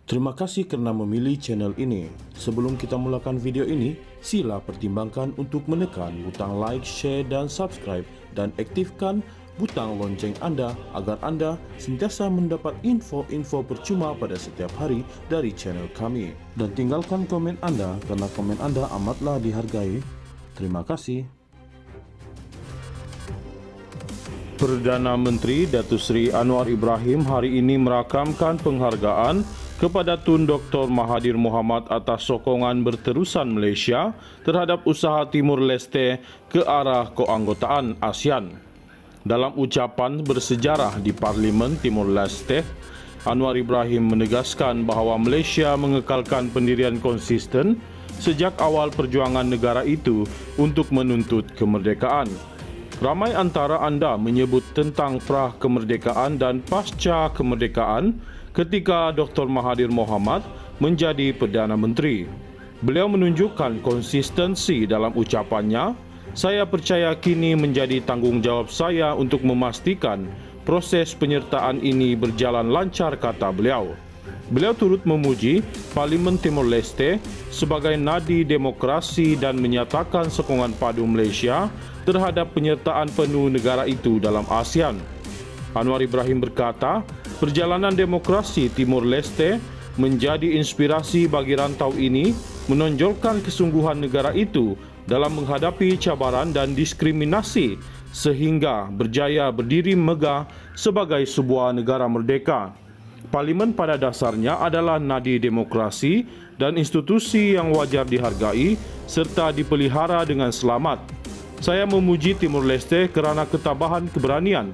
Terima kasih kerana memilih channel ini. Sebelum kita mulakan video ini, sila pertimbangkan untuk menekan butang like, share dan subscribe dan aktifkan butang lonceng anda agar anda sentiasa mendapat info-info percuma pada setiap hari dari channel kami. Dan tinggalkan komen anda kerana komen anda amatlah dihargai. Terima kasih. Perdana Menteri Datuk Seri Anwar Ibrahim hari ini merakamkan penghargaan kepada Tun Dr. Mahathir Mohamad atas sokongan berterusan Malaysia terhadap usaha Timur Leste ke arah keanggotaan ASEAN. Dalam ucapan bersejarah di Parlimen Timur Leste, Anwar Ibrahim menegaskan bahawa Malaysia mengekalkan pendirian konsisten sejak awal perjuangan negara itu untuk menuntut kemerdekaan. Ramai antara anda menyebut tentang pra kemerdekaan dan pasca kemerdekaan ketika Dr. Mahathir Mohamad menjadi Perdana Menteri. Beliau menunjukkan konsistensi dalam ucapannya. Saya percaya kini menjadi tanggungjawab saya untuk memastikan proses penyertaan ini berjalan lancar, kata beliau. Beliau turut memuji Parlimen Timor Leste sebagai nadi demokrasi dan menyatakan sokongan padu Malaysia terhadap penyertaan penuh negara itu dalam ASEAN. Anwar Ibrahim berkata, perjalanan demokrasi Timor Leste menjadi inspirasi bagi rantau ini, menonjolkan kesungguhan negara itu dalam menghadapi cabaran dan diskriminasi sehingga berjaya berdiri megah sebagai sebuah negara merdeka. Parlimen pada dasarnya adalah nadi demokrasi dan institusi yang wajar dihargai serta dipelihara dengan selamat. Saya memuji Timor Leste kerana ketabahan keberanian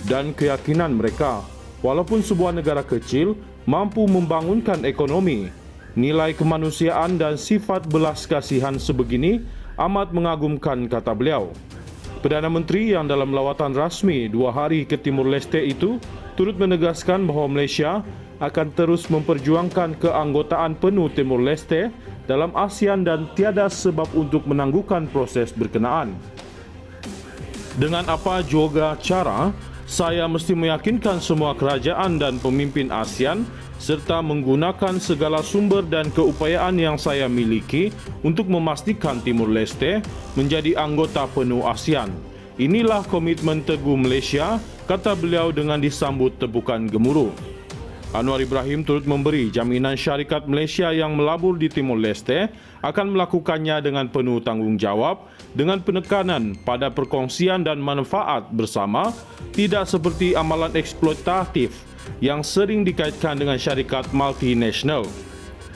dan keyakinan mereka. Walaupun sebuah negara kecil mampu membangunkan ekonomi, nilai kemanusiaan dan sifat belas kasihan sebegini amat mengagumkan, kata beliau. Perdana Menteri yang dalam lawatan rasmi 2 hari ke Timor Leste itu turut menegaskan bahawa Malaysia akan terus memperjuangkan keanggotaan penuh Timor Leste dalam ASEAN dan tiada sebab untuk menangguhkan proses berkenaan. Dengan apa juga cara, saya mesti meyakinkan semua kerajaan dan pemimpin ASEAN serta menggunakan segala sumber dan keupayaan yang saya miliki untuk memastikan Timor Leste menjadi anggota penuh ASEAN. Inilah komitmen teguh Malaysia, kata beliau dengan disambut tepukan gemuruh. Anwar Ibrahim turut memberi jaminan syarikat Malaysia yang melabur di Timor Leste akan melakukannya dengan penuh tanggungjawab dengan penekanan pada perkongsian dan manfaat bersama, tidak seperti amalan eksploitatif yang sering dikaitkan dengan syarikat multinasional.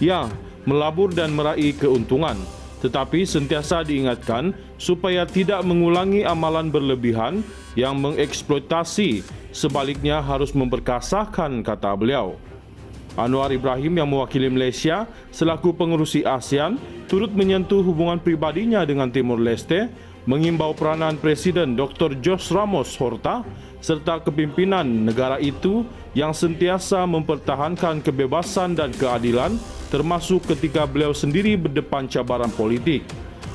Ya, melabur dan meraih keuntungan, tetapi sentiasa diingatkan supaya tidak mengulangi amalan berlebihan yang mengeksploitasi, sebaliknya harus memperkasahkan, kata beliau. Anwar Ibrahim yang mewakili Malaysia selaku pengerusi ASEAN turut menyentuh hubungan pribadinya dengan Timor Leste, mengimbau peranan Presiden Dr. Jose Ramos Horta serta kepimpinan negara itu yang sentiasa mempertahankan kebebasan dan keadilan, termasuk ketika beliau sendiri berdepan cabaran politik.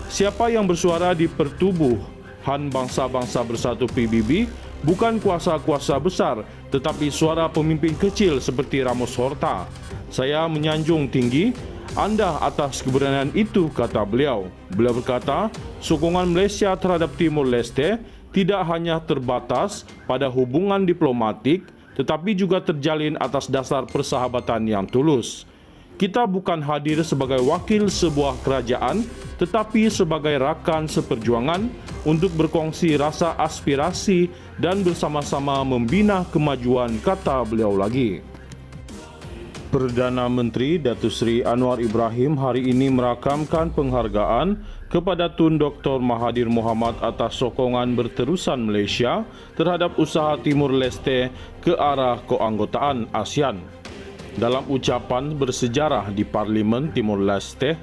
Siapa yang bersuara di Pertubuhan Bangsa-Bangsa Bersatu PBB bukan kuasa-kuasa besar, tetapi suara pemimpin kecil seperti Ramos Horta. Saya menyanjung tinggi anda atas keberanian itu, kata beliau. Beliau berkata, sokongan Malaysia terhadap Timor Leste tidak hanya terbatas pada hubungan diplomatik, tetapi juga terjalin atas dasar persahabatan yang tulus. Kita bukan hadir sebagai wakil sebuah kerajaan, tetapi sebagai rakan seperjuangan untuk berkongsi rasa aspirasi dan bersama-sama membina kemajuan, kata beliau lagi. Perdana Menteri Datuk Seri Anwar Ibrahim hari ini merakamkan penghargaan kepada Tun Dr. Mahathir Mohamad atas sokongan berterusan Malaysia terhadap usaha Timur Leste ke arah keanggotaan ASEAN. Dalam ucapan bersejarah di Parlimen Timor Leste,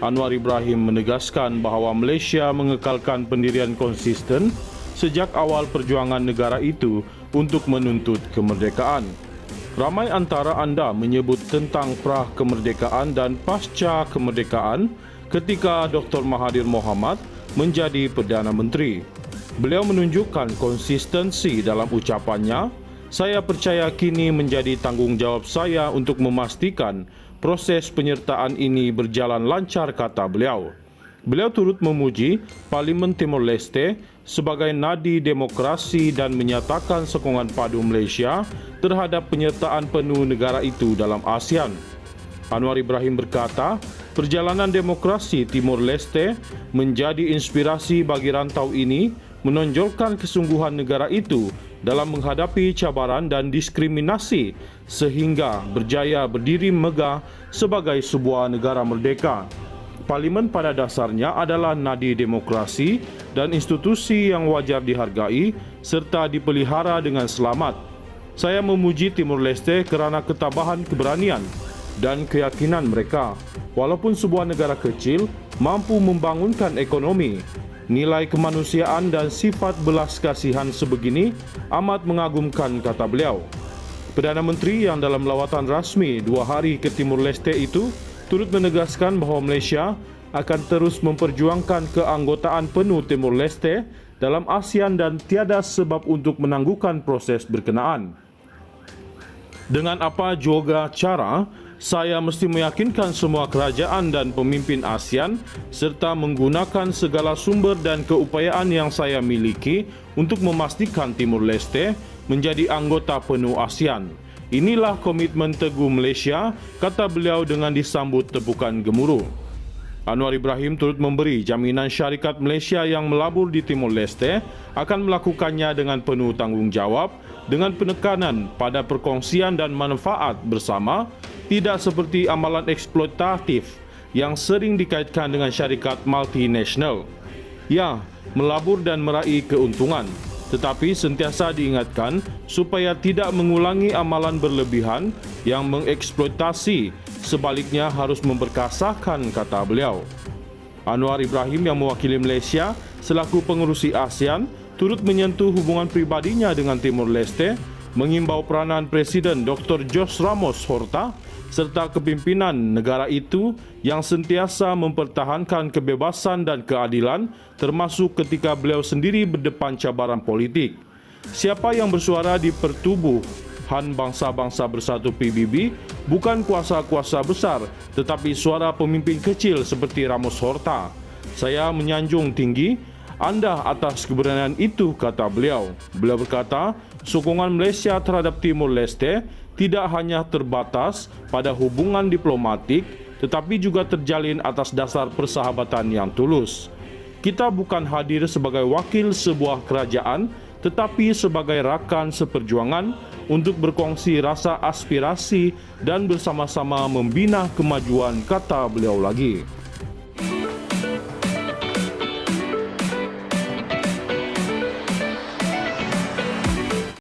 Anwar Ibrahim menegaskan bahawa Malaysia mengekalkan pendirian konsisten sejak awal perjuangan negara itu untuk menuntut kemerdekaan. Ramai antara anda menyebut tentang pra kemerdekaan dan pasca kemerdekaan ketika Dr. Mahathir Mohamad menjadi Perdana Menteri. Beliau menunjukkan konsistensi dalam ucapannya. Saya percaya kini menjadi tanggung jawab saya untuk memastikan proses penyertaan ini berjalan lancar, kata beliau. Beliau turut memuji Parlimen Timor Leste sebagai nadi demokrasi dan menyatakan sokongan padu Malaysia terhadap penyertaan penuh negara itu dalam ASEAN. Anwar Ibrahim berkata, perjalanan demokrasi Timor Leste menjadi inspirasi bagi rantau ini, menonjolkan kesungguhan negara itu dalam menghadapi cabaran dan diskriminasi sehingga berjaya berdiri megah sebagai sebuah negara merdeka. Parlimen pada dasarnya adalah nadi demokrasi dan institusi yang wajar dihargai serta dipelihara dengan selamat. Saya memuji Timor Leste kerana ketabahan keberanian dan keyakinan mereka. Walaupun sebuah negara kecil mampu membangunkan ekonomi, nilai kemanusiaan dan sifat belas kasihan sebegini amat mengagumkan, kata beliau. Perdana Menteri yang dalam lawatan rasmi 2 hari ke Timor Leste itu turut menegaskan bahawa Malaysia akan terus memperjuangkan keanggotaan penuh Timor Leste dalam ASEAN dan tiada sebab untuk menangguhkan proses berkenaan. Dengan apa juga cara, saya mesti meyakinkan semua kerajaan dan pemimpin ASEAN serta menggunakan segala sumber dan keupayaan yang saya miliki untuk memastikan Timor Leste menjadi anggota penuh ASEAN. Inilah komitmen teguh Malaysia, kata beliau dengan disambut tepukan gemuruh. Anwar Ibrahim turut memberi jaminan syarikat Malaysia yang melabur di Timor Leste akan melakukannya dengan penuh tanggungjawab dengan penekanan pada perkongsian dan manfaat bersama, tidak seperti amalan eksploitatif yang sering dikaitkan dengan syarikat multinasional. Ya, melabur dan meraih keuntungan, tetapi sentiasa diingatkan supaya tidak mengulangi amalan berlebihan yang mengeksploitasi, sebaliknya harus memperkasahkan, kata beliau. Anwar Ibrahim yang mewakili Malaysia selaku pengerusi ASEAN turut menyentuh hubungan pribadinya dengan Timor Leste, mengimbau peranan Presiden Dr. Jose Ramos Horta serta kepimpinan negara itu yang sentiasa mempertahankan kebebasan dan keadilan, termasuk ketika beliau sendiri berdepan cabaran politik. Siapa yang bersuara di Pertubuhan Bangsa-Bangsa Bersatu PBB bukan kuasa-kuasa besar, tetapi suara pemimpin kecil seperti Ramos Horta. Saya menyanjung tinggi anda atas keberanian itu, kata beliau. Beliau berkata, sokongan Malaysia terhadap Timor Leste tidak hanya terbatas pada hubungan diplomatik, tetapi juga terjalin atas dasar persahabatan yang tulus. Kita bukan hadir sebagai wakil sebuah kerajaan, tetapi sebagai rakan seperjuangan untuk berkongsi rasa aspirasi dan bersama-sama membina kemajuan, kata beliau lagi.